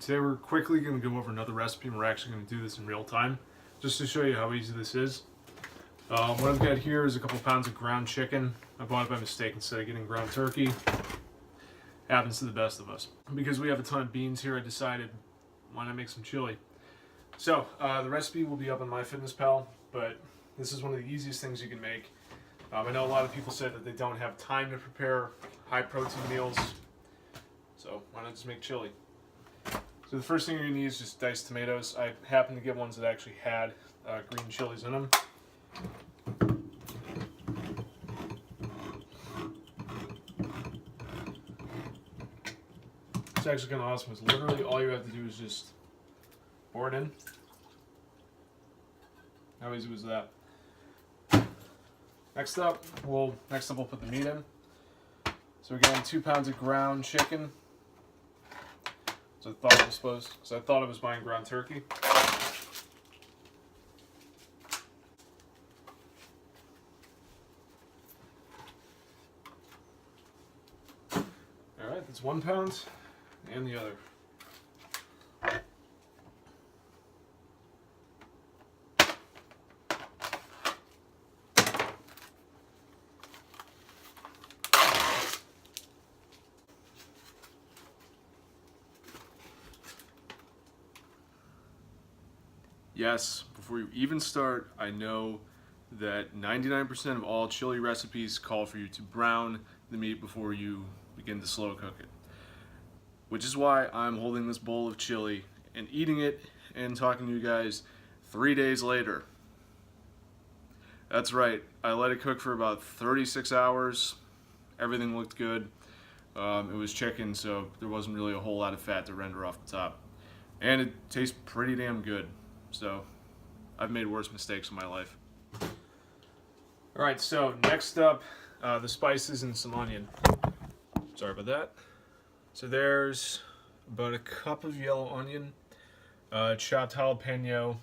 Today we're quickly going to go over another recipe, and we're actually going to do this in real time, just to show you how easy this is. What I've got here is a couple pounds of ground chicken. I bought it by mistake instead of getting ground turkey. Happens to the best of us. Because we have a ton of beans here, I decided, why not make some chili? So, the recipe will be up on MyFitnessPal, but this is one of the easiest things you can make. I know a lot of people say that they don't have time to prepare high protein meals, so why not just make chili? So the first thing you're going to need is just diced tomatoes. I happened to get ones that actually had green chilies in them. It's actually kind of awesome because literally all you have to do is just pour it in. How easy was that? Next up, we'll put the meat in. So we're getting 2 pounds of ground chicken. So I thought I was buying ground turkey. All right, that's 1 pound, and the other. Yes, before you even start, I know that 99% of all chili recipes call for you to brown the meat before you begin to slow cook it. Which is why I'm holding this bowl of chili and eating it and talking to you guys 3 days later. That's right, I let it cook for about 36 hours. Everything looked good. It was chicken, so there wasn't really a whole lot of fat to render off the top. And it tastes pretty damn good. So, I've made worse mistakes in my life. Alright, so next up, the spices and some onion. Sorry about that. So there's about a cup of yellow onion, chopped jalapeno,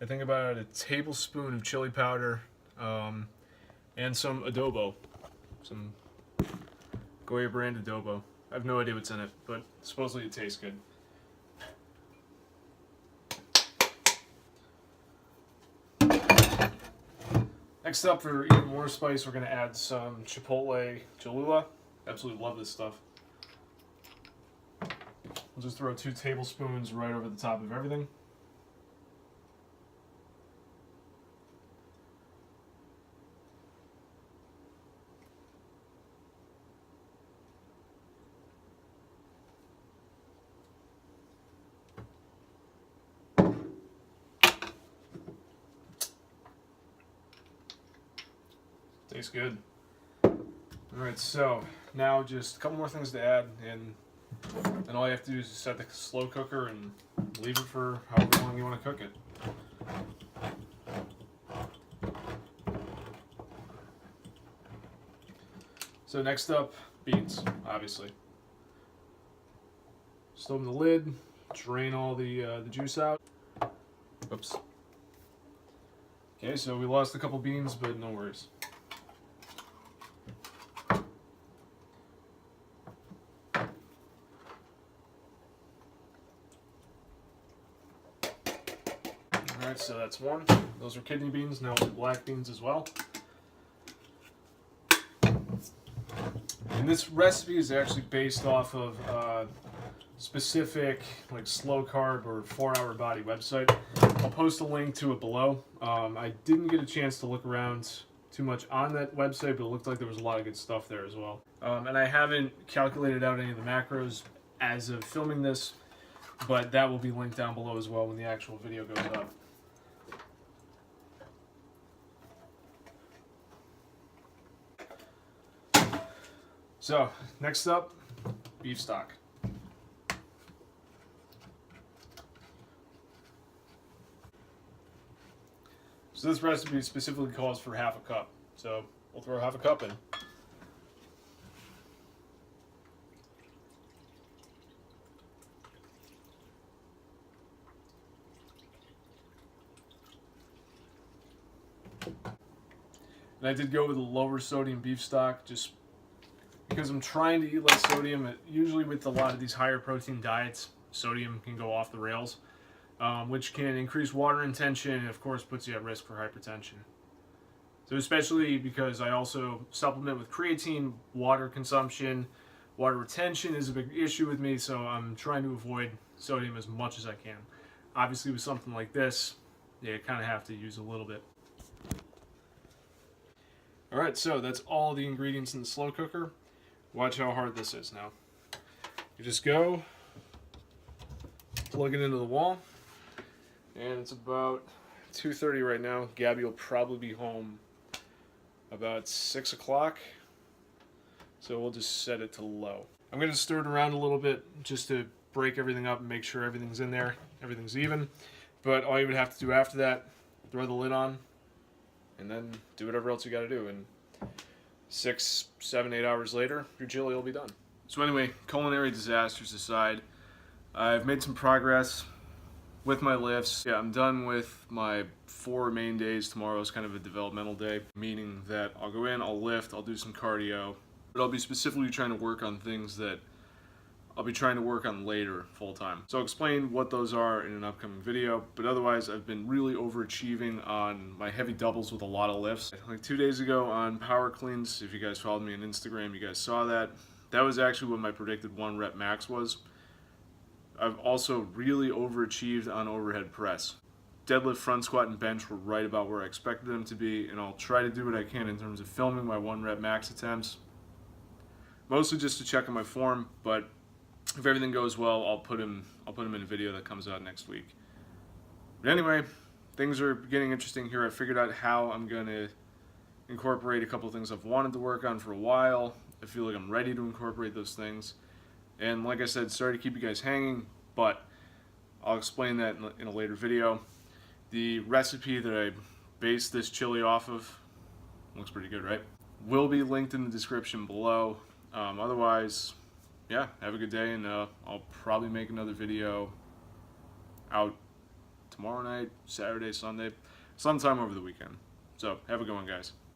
I think about a tablespoon of chili powder, and some adobo, some Goya brand adobo. I have no idea what's in it, but supposedly it tastes good. Next up, for even more spice, we're going to add some chipotle Cholula. Absolutely love this stuff. We'll just throw 2 tablespoons right over the top of everything. Tastes good. Alright, so now just a couple more things to add, and all you have to do is just set the slow cooker and leave it for however long you want to cook it. So next up, beans, obviously. Just open the lid, drain all the juice out. Oops. Okay, so we lost a couple beans, but no worries. Alright, so that's one. Those are kidney beans. Now we'll do black beans as well. And this recipe is actually based off of a specific slow carb or 4-hour body website. I'll post a link to it below. I didn't get a chance to look around too much on that website, but it looked like there was a lot of good stuff there as well. And I haven't calculated out any of the macros as of filming this, but that will be linked down below as well when the actual video goes up. So, next up, beef stock. So this recipe specifically calls for half a cup. So, we'll throw half a cup in. And I did go with a lower sodium beef stock just because I'm trying to eat less sodium. Usually with a lot of these higher protein diets, sodium can go off the rails, which can increase water retention and of course puts you at risk for hypertension. So especially because I also supplement with creatine, water consumption, water retention is a big issue with me, so I'm trying to avoid sodium as much as I can. Obviously with something like this, you kind of have to use a little bit. Alright, so that's all the ingredients in the slow cooker. Watch how hard this is now. You just go, plug it into the wall, and it's about 2:30 right now. Gabby will probably be home about 6 o'clock, so we'll just set it to low. I'm going to stir it around a little bit just to break everything up and make sure everything's in there, everything's even. But all you would have to do after that, throw the lid on, and then do whatever else you got to do. And 6, 7, 8 hours later, your chili will be done. So anyway, culinary disasters aside, I've made some progress with my lifts. Yeah, I'm done with my 4 main days. Tomorrow is kind of a developmental day, meaning that I'll go in, I'll lift, I'll do some cardio, but I'll be specifically trying to work on things that I'll be trying to work on later full time. So I'll explain what those are in an upcoming video, but otherwise I've been really overachieving on my heavy doubles with a lot of lifts. Like 2 days ago on power cleans, if you guys followed me on Instagram, you guys saw that. That was actually what my predicted 1 rep max was. I've also really overachieved on overhead press. Deadlift, front squat, and bench were right about where I expected them to be, and I'll try to do what I can in terms of filming my 1 rep max attempts. Mostly just to check on my form, but if everything goes well, I'll put him in a video that comes out next week. But anyway, things are getting interesting here. I figured out how I'm going to incorporate a couple of things I've wanted to work on for a while. I feel like I'm ready to incorporate those things. And like I said, sorry to keep you guys hanging, but I'll explain that in a later video. The recipe that I based this chili off of, looks pretty good, right? Will be linked in the description below. Otherwise, yeah, have a good day, and I'll probably make another video out tomorrow night, Saturday, Sunday, sometime over the weekend. So, have a good one, guys.